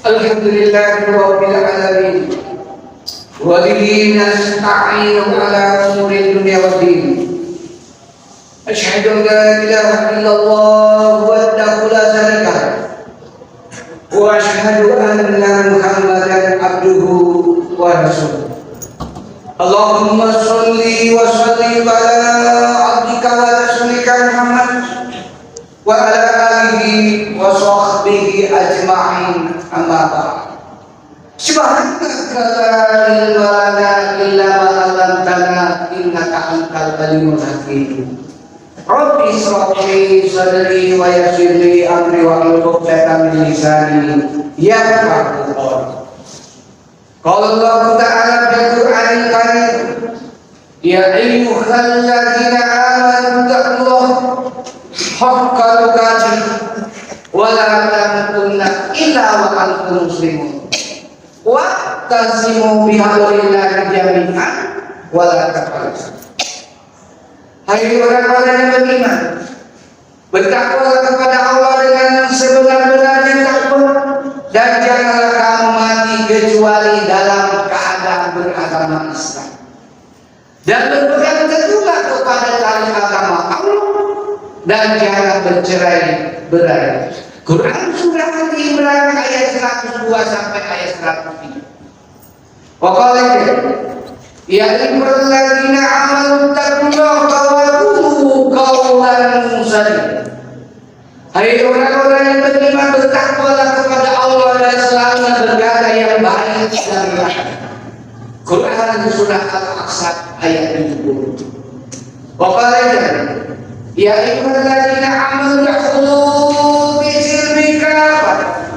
Alhamdulillahi rabbil alamin. Wa bihi nasta'inu ala umuri dunya waddin. Asyhadu an la ilaha illallah wahdahu la syarika lah. Wa asyhadu anna Muhammadan abduhu wa rasuluh. Allahumma sholli wa sallim ala abdika wa rasulika Muhammad wa ala alihi wa sahbihi ajma'in, amma ba'd. Subhanaka la ilma lana illa ma 'allamtana innaka antal alimul hakim. Rabbi shrah li sadri wa yassir li amri wa hlul 'uqdatam min lisani yafqahu qawli. Qala Allah Ta'ala fil Qur'anil Karim, ya ayyuhalladzina amanu taqullaha haqqa tuqatih wa la tamutunna illa wa antum muslimun wa tasimu bihablillahi jami'an wa la tafarraqu. Hai orang-orang yang beriman, bertakwalah kepada Allah dengan sebenar-benarnya takwa, dan janganlah kamu mati kecuali dalam keadaan beragama Islam, dan berpegang teguhlah kepada tali agama Allah, dan jangan bercerai-berai. Quran surah Ali Imran ayat 102 sampai ayat 103. Pokoknya ya ayyuhalladzina amanu taqullaha wa qulu qawlan sadida. Hai orang-orang yang beriman, bertakwalah kepada Allah dan selalu berkata yang baik dan benar. Quran surah Al-Aqsa ayat 70. Pokoknya ya ayyuhalladzina amanu dakhulu fi silmi kafah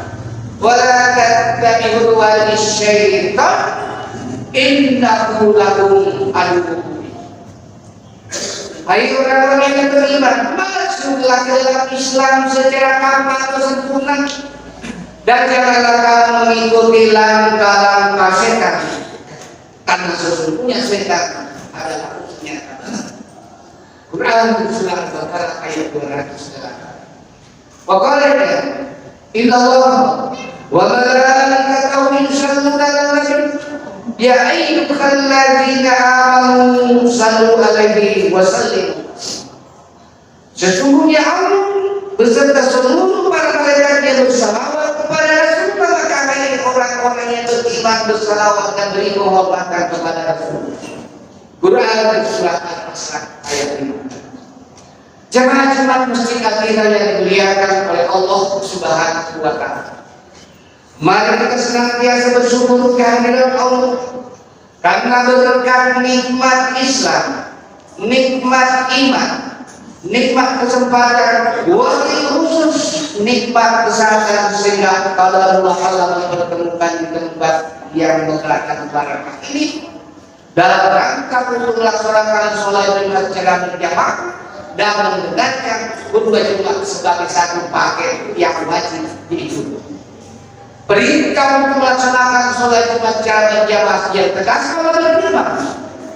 wa la tattabi'u khutuwati syaitan innahu lakum aduwwun mubin. Hai orang-orang yang beriman, masuklah ke dalam Islam secara kamar atau sempurna, dan janganlah kamu mengikuti langkah-langkah setan, karena sesungguhnya setan adalah musuhnya. Quran surah Al-Baqarah ayat 208. Pokoknya innallaha wa malaikatahu yusholluna 'alan nabi ya ayyuhalladzina amanu shallu 'alaihi wa sallimu. Sesungguhnya Allah beserta seluruh para malaikat yang bersalawat kepada Rasulullah, maka hai orang-orang yang beriman bersalawat dan beri penghormatan kepada Rasul. Quran surah Al-Asr ayat 5. Jemaah-jemaah masjid Al-Hidayah yang dimuliakan oleh Allah Subhanahu wa Ta'ala, mari kita senantiasa bersyukur kehadiran Allah, karena berkat nikmat Islam, nikmat iman, nikmat kesempatan, wabil khusus nikmat kesehatan, sehingga kalau Allah bertemukan di tempat yang menggerakkan barakah ini dalam rangka untuk melaksanakan sholat Jumat secara berjamaah dan mendengarkan khutbah Jumat sebagai satu paket yang wajib diikuti. Perintah untuk melaksanakan sholat Jumat secara berjamaah yang tegas kalau berjamaah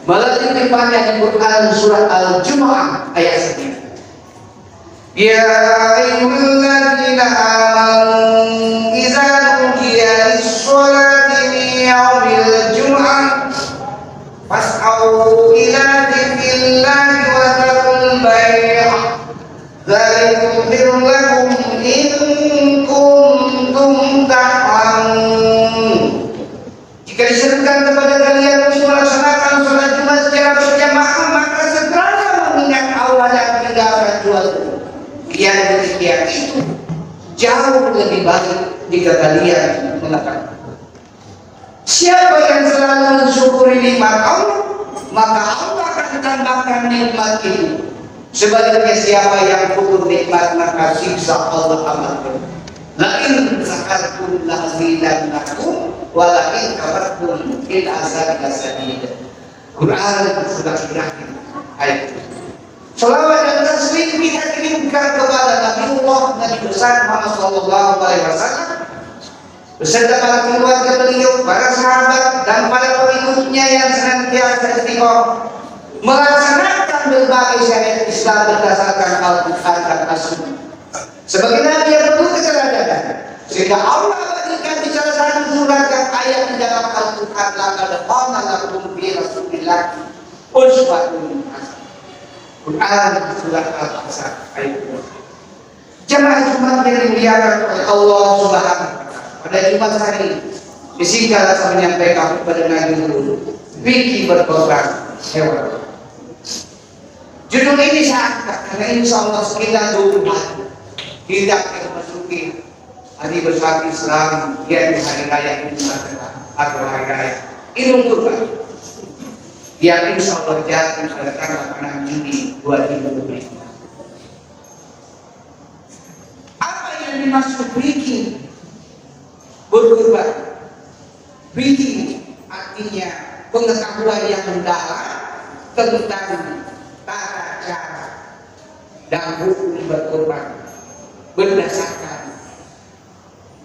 melalui firman-Nya di Quran surah Al-Jumu'ah ayat 9. Ya ayyuhalladzina amanu idza nudiya lis-sholati min yaumil jumu'ah fas'au ila dzikrillahi wa dzarul bai'. Dzalikum khairun lakum in kuntum ta'lamun. Jika diserukan kepada kalian untuk melaksanakan sholat Jumat secara berjamaah, maka segeralah mengingat Allah dan meninggalkan jual. Yang demikian itu jauh lebih baik jika kalian mengatakan, siapa yang selalu mensyukuri nikmat Allah, maka Allah akan tambahkan nikmat itu. Sebaliknya siapa yang kufur nikmat, maka siksa Allah amat berat. Lain zakartum lazidannakum walakin kafartum in azab lasadid. Quran sudah berakhir ayat. Salawat dan taslim kita kirimkan kepada Nabi besar Muhammad sallallahu alaihi wasallam beserta para keluarga beliau, para sahabat dan para pengikutnya yang senantiasa istiqomah melaksanakan berbagai syariat Islam berdasarkan Al-Quran dan As-Sunnah. Sebagai Nabi yang penuh keteladanan, sehingga Allah berikan di salah satu surat yang ayat di dalam Al-Quran, laqad kana lakum fi Rasulillahi uswatun hasanah. Quran surat Al-Ahzab ayat 2. Jemaah Jumat yang dimuliakan oleh Allah Subhanahu wa taala. Pada Jumat hari ini saya menyampaikan kepada Nabi dulu, fikih berkorban hewan. Judul ini saya angkat karena insya Allah sekitar 20 hari kita akan memasuki hari besar Islam, yaitu hari raya Idul Adha atau hari raya Idul Kurban yang insya Allah jatuh pada tanggal 6 Juni 2025. Apa yang dimaksud fikih berkurban? Fikih artinya pengetahuan yang mendalam tentang tata cara dan hukum berkurban berdasarkan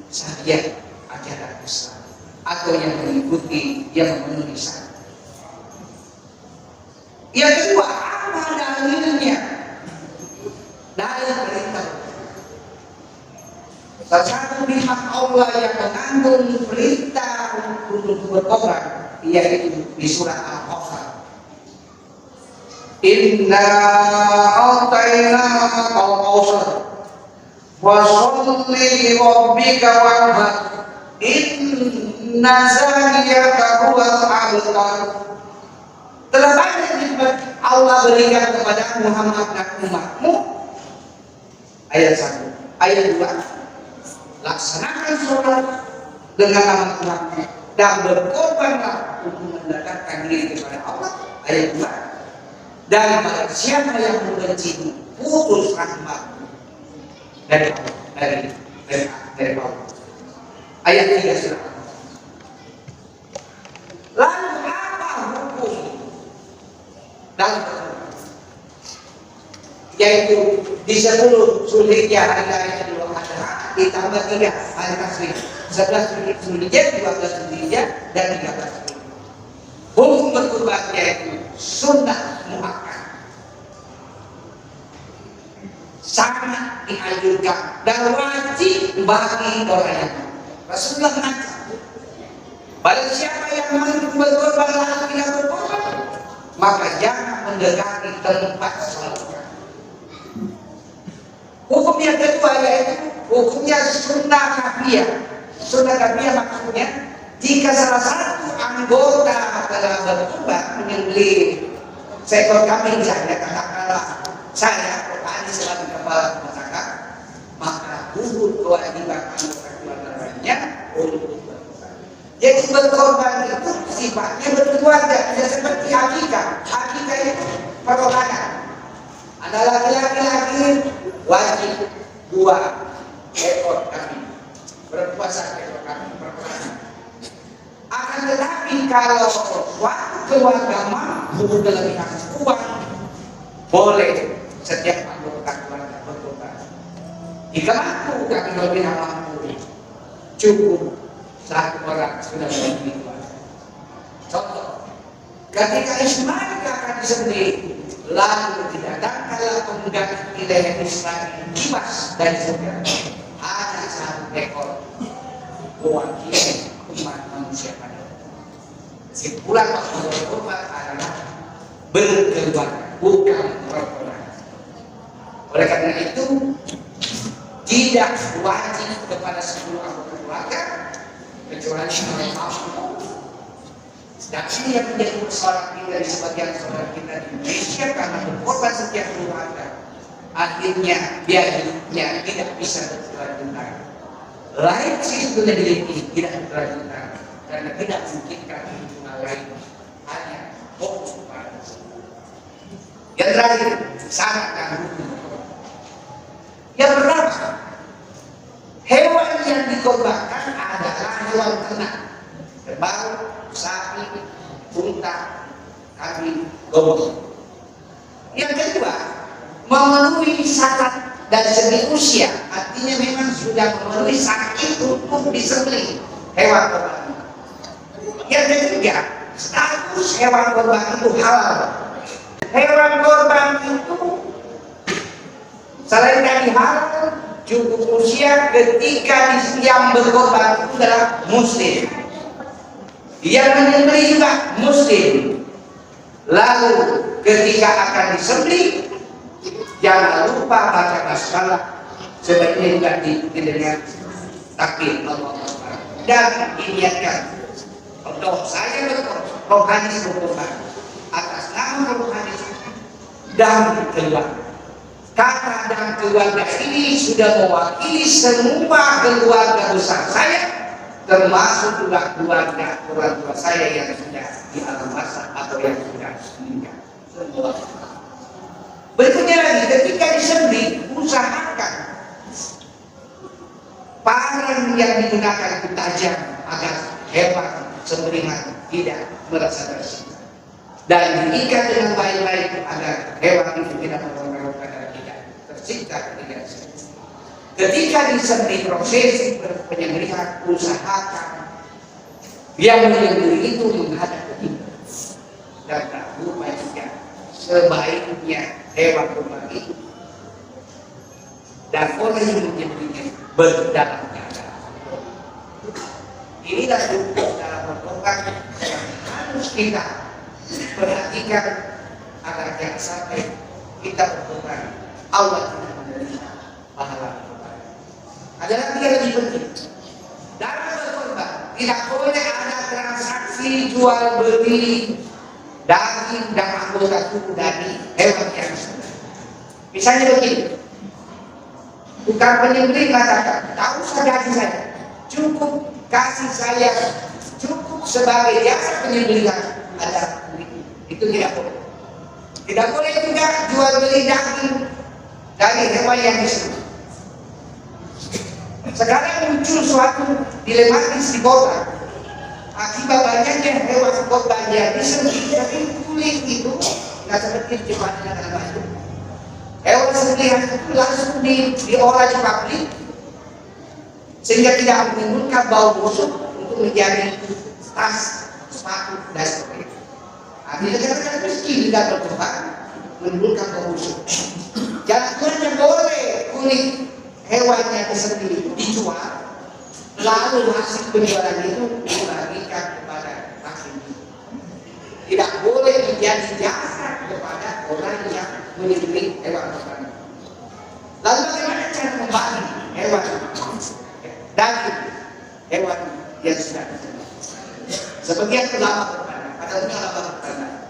syariat ajaran Islam atau yang mengikuti yang memenuhi syarat. Yang kedua, apa dalilnya? Dalil perintah. Salah satu pihak Allah yang mengandung perintah untuk berkorban yaitu di surat Al-Kahfi. Inna a'tainaka al-kautsar wa sholli li rabbika wanhar inna zaniyaka huwal abtar. Telah banyak Allah berikan kepada Muhammad dan umatmu. Ayat 1. Ayat 2, laksanakan sholat dengan nama Tuhanmu dan berkorbanlah untuk mendekatkan diri kepada Allah. Ayat 2. Dan pada siapa yang membencimu, putus rahmat dari Allah. Ayat 3 surat. Lalu apa hukum dalam berkorban? Yaitu di 10 Zulhijjah hari raya Idul Adha ditambah 3 hari Tasyrik, 11 Zulhijjah, 12 Zulhijjah dan 13 Zulhijjah. Hukum berkorban yaitu sunnah muakkad, sangat dianjurkan dan wajib bagi orang yang Rasulullah mengatakan, barang siapa yang berkorban lalu tidak berkorban, maka jangan mendekati tempat sholat. Hukum yang kedua yaitu hukumnya sunnah kafiyah. Sunnah kafiyah maksudnya jika salah satu anggota dalam berkorban menyembelih seekor kambing misalnya, katakanlah saya petani sebagai kepala rumah tangga, maka gugur kewajiban anggota keluarga lainnya untuk berkorban. Jadi berkorban itu sifatnya berkeluarga, tidak seperti akikah. Akikah itu perkorbanan. Ada laki-laki wajib 2 ekor kambing, perempuan 1 ekor kambing perkorbanan. Akan tetapi kalau suatu keluarga mampu kelebihan uang, boleh setiap anggota keluarga berkorban. Jika mampu kami kelebihan mampu, cukup 1 orang sudah membeli keluarga. Contoh, ketika Ismail akan disembelih, lalu didatangkanlah pengganti wilayah Ismail kibas dari surga, hanya 1 ekor mewakili umat manusia pada. Kesimpulan waktu berkorban adalah berkeluarga, bukan berkorban. Oleh karena itu tidak wajib kepada seluruh anggota keluarga kecuali oleh mampu. Dan ini yang menjadi persoalan kita di sebagian saudara kita di Indonesia, karena berkorban setiap keluarga, akhirnya biaya hidupnya tidak bisa berkelanjutan. Lain sih sudah dimiliki tidak berkelanjutan karena tidak memungkinkan hubungan lain, hanya fokus pada. Yang terakhir, syarat dan hukum. Yang pertama, hewan yang dikorbankan adalah hewan ternak, kerbau, sapi, unta, kambing, domba. Yang kedua, memenuhi syarat dari segi usia, artinya memang sudah memenuhi syarat itu untuk disembelih hewan korban. Yang ketiga, status hewan korban itu halal. Hewan korban itu selain dari halal, cukup usia ketika yang berkorban itu adalah muslim, yang menyembelih juga muslim. Lalu ketika akan disembelih, jangan lupa baca basmalah, sebaiknya juga diikuti dengan takbir Allahu Akbar dan diniatkan untuk saya rohani berkorban atas nama rohani dan keluarga. Kata dan keluarga ini sudah mewakili semua keluarga besar saya, termasuk juga keluarga orang tua saya yang sudah di alam masa atau yang sudah meninggal. Berikutnya lagi, ketika disembelih, usahakan parang yang digunakan itu tajam agar hewan sembelihan tidak merasa tersiksa, dan diikat dengan baik-baik agar hewan itu tidak mengorbankan dan tidak tersiksa ketika disembelih. Ketika disembelih, prosesi penyembelihan, usahakan yang menyembelih itu menghadap ke kiblat, dan tak lupa juga sebaiknya hewan kurban itu dan orang yang menyembelihnya berdalam keadaan. Inilah hukum dalam berkorban yang harus kita perhatikan agar jangan sampai kita berkorban Allah tidak menerima pahala berkorban. Ada lagi yang lebih penting dalam berkorban, tidak boleh ada transaksi jual beli daging dan anggota tubuh dari hewan yang disembelih. Misalnya begini, tukang penyembelih mengatakan, tak usah daging saya, cukup kasih saya, cukup sebagai jasa penyembelihan ada kulit. Itu tidak boleh. Tidak boleh juga jual beli daging dari hewan yang disembelih. Sekarang muncul suatu dilematis di kota akibat banyaknya hewan korban yang disembelih, tapi kulit itu nggak seperti Jepang dan lain-lain. Hewan sembelihan itu langsung diolah di pabrik sehingga tidak menimbulkan bau busuk untuk menjadi tas, sepatu dan sebagainya. Di negara miskin tidak berkembang menimbulkan bau busuk. Jangan boleh kulit hewan yang disembelih dijual, lalu hasil penjualan itu dibagikan kepada hakim. Tidak boleh menjadi jasa kepada orang yang menyembelih hewan korban. Lalu bagaimana cara membagi hewan daging hewan yang sudah disembelih? Sebagian ulama berpendapat, ada ulama berpendapat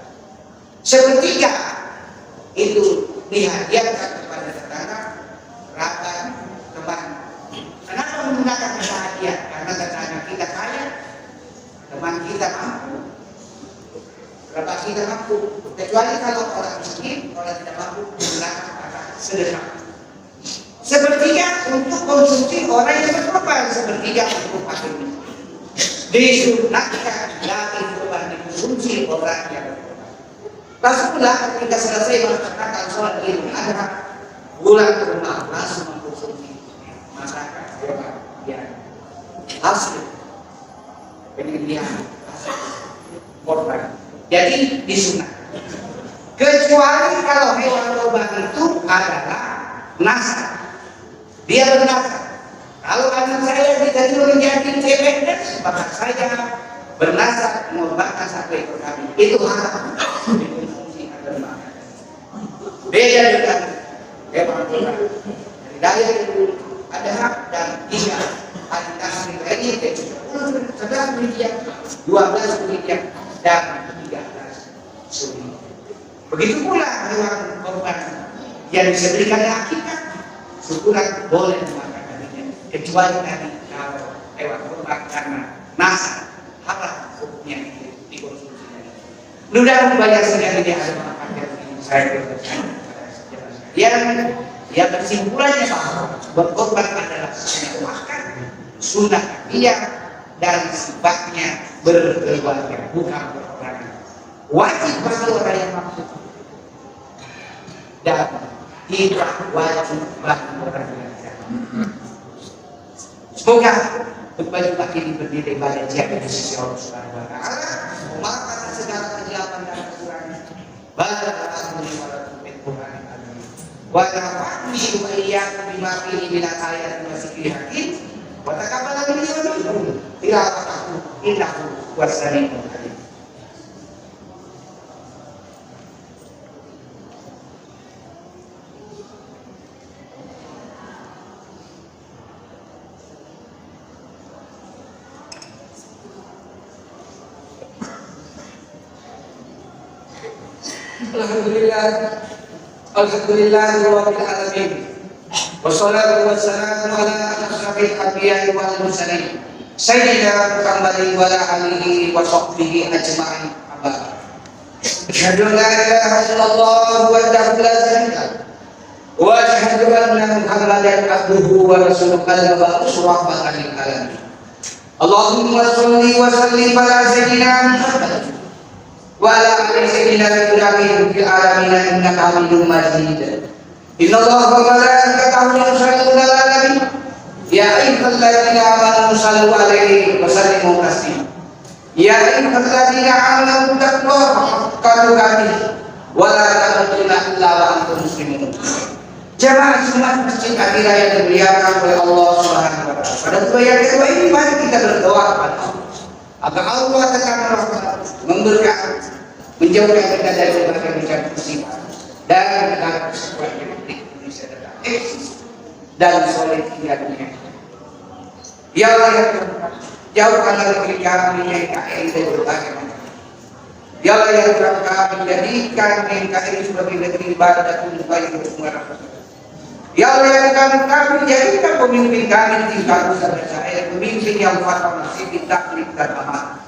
sepertiga itu dihadiahkan kepada tetangga, kerabat, teman. Kenapa menggunakan kata hadiah? Karena tetangga kita kaya, teman kita mampu, kerabat kita mampu. Kecuali kalau orang miskin, orang tidak mampu menggunakan kata sedekah. Sepertiga untuk konsumsi orang yang berkorban, sepertiga untuk fakir miskin. Disunatkan daging korban dikonsumsi orang yang berkorban. Rasulullah ketika selesai melaksanakan sholat Idul Adha, pulang ke rumah langsung mengkonsumsi masakan hewan yang hasil penyembelihan korban. Jadi disunat. Kecuali kalau hewan korban itu adalah nasab, dia bernasab. Kalau anak saya diterima menjadi CPNS, maka saya bernasab mengorbankan satu ekor kambing. Itu haram. Dikonsumsi atau dimakan. Beda dengan hewan korban. Dari daya itu ada hak dan tiga hari kasih ini 11 miliar, 12 miliar dan 13 miliar. Begitu pula hewan korban yang disembelihkan akikah, syukuran boleh memakan dagingnya, kecuali tadi kalau hewan korban karena nasab haram hukumnya dikonsumsi. Mudah-mudahan banyak sekali dia ada manfaat yang saya berikan yang kesimpulannya bahwa berkorban adalah makan sunnah dia dan sifatnya berkeluarga, bukan berperangan. Wajib bagi orang yang mampu dan tidak wajib bagi orang yang tidak mampu. Semoga khutbah ini berdiri pada jalan di sisi Allah Subhanahu wa Ta'ala, memaafkan segala kejahatan dan kekurangan. Barakallahu li wa lakum fil Qur'anil azim. wa nafa'ni wa iyyakum bima fihi min al-ayati wa dzikril hakim wa taqabbal minni wa minkum tilawatahu innahu was-sami'ul 'alim. Alhamdulillah rabbil alamin. Wassalatu wassalamu ala asyrafil anbiya'i wal mursalin. Sayyidina Muhammadin wa ala alihi wa sahbihi ajma'in. Asyhadu an la ilaha illallah wahdahu la syarika lahu wa asyhadu anna Muhammadan abduhu wa rasuluhu al-mab'uts rahmatan lil alamin. Allahumma shalli wa sallim ala sayyidina Muhammad wa ala ali sayyidina Ibrahim fil alamin innaka Hamidum Majid. Inna Allaha wa malaikatahu yusholluna 'alan nabi ya ayyuhalladzina amanu shallu 'alaihi wa sallimu taslima. Ya ayyuhalladzina amanu taqullaha haqqa tuqatih wa la tamutunna illa wa antum muslimun. Jamaah Jumat Masjid Akhirah yang dimuliakan oleh Allah Subhanahu wa taala. Pada doa yang kedua ini mari kita berdoa kepada Allah agar Allah tetap merahmati, memberkati, menjauhkan kita dari berbagai macam musibah dan agar persatuan Republik Indonesia tetap eksis dan solid hingga dunia. Ya Allah ya Tuhan, jauhkanlah negeri kami NKRI dari berbagai macam. Ya Allah ya Tuhan, kami jadikan NKRI sebagai negeri ibadah untuk baik untuk semua rakyat. Ya Allah ya Tuhan, kami jadikan pemimpin kami di tingkat besar saya, pemimpin yang fatwa nasib, taklif dan aman.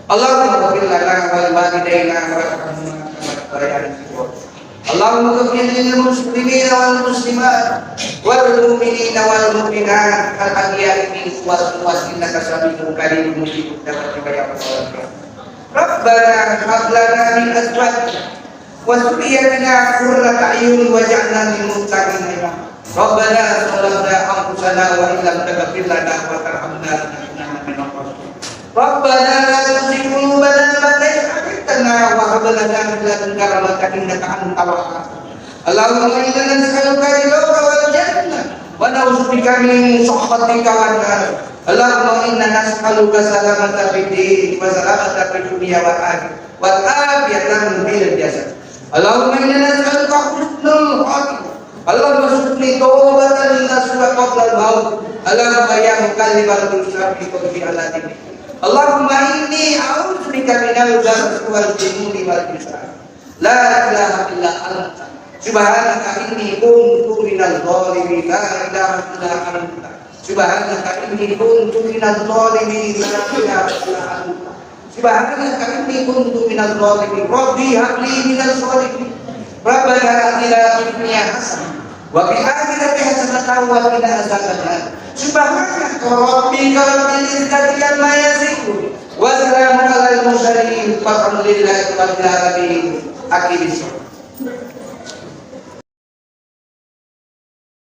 Allahumma ghfir lana wa liwalidayna warhamna kama rabbayana shaghira. Allahumma ghfir lil muslimina wal muslimat wal mu'minina wal mu'minat al ahya'i minhum wal amwat innaka sami'un qaribun mujibud da'wati ya rabbal alamin. Rabbana hab lana min azwajina wa dhurriyyatina qurrata a'yun waj'alna lil muttaqina imama. Rabbana zalamna anfusana wa illam taghfir lana wa tarhamna lanakunanna minal khasirin. Rabbana la tuzigh qulubana ba'da idh hadaytana wa hab lana min ladunka rahmatan innaka antal wahhab. Allahumma inna nas'aluka ridhaka wal jannah wa na'udzubika min sakhatika wan nar. Allahumma inna nas'aluka salamata fid din wa salamata fid dunya wal akhirah wal afiyatan fil jasad. Allahumma inna nas'aluka husnul khatimah. Allahumma subli tawbatan nasuha qabla al-maut. Allahumma ya muqallibal qulub sabbi ala dinik. Allahumma inni a'udzubika minal ghadab wal jununi wal kisal. La ilaha illa anta. Subhanaka inni kuntu minal zalimin. La ilaha illa anta. Subhanaka inni kuntu minal zalimin. La ilaha illa anta. Subhanaka inni kuntu minal zalimin. Rabbi habli minal shalihin. Rabbana atina fid dunya hasanah wa fil akhirati hasanah wa qina adzabannar. Subhanaka rabbika rabbil izzati amma yasifun wa salamun alal mursalin walhamdulillahi rabbil alamin. Akhir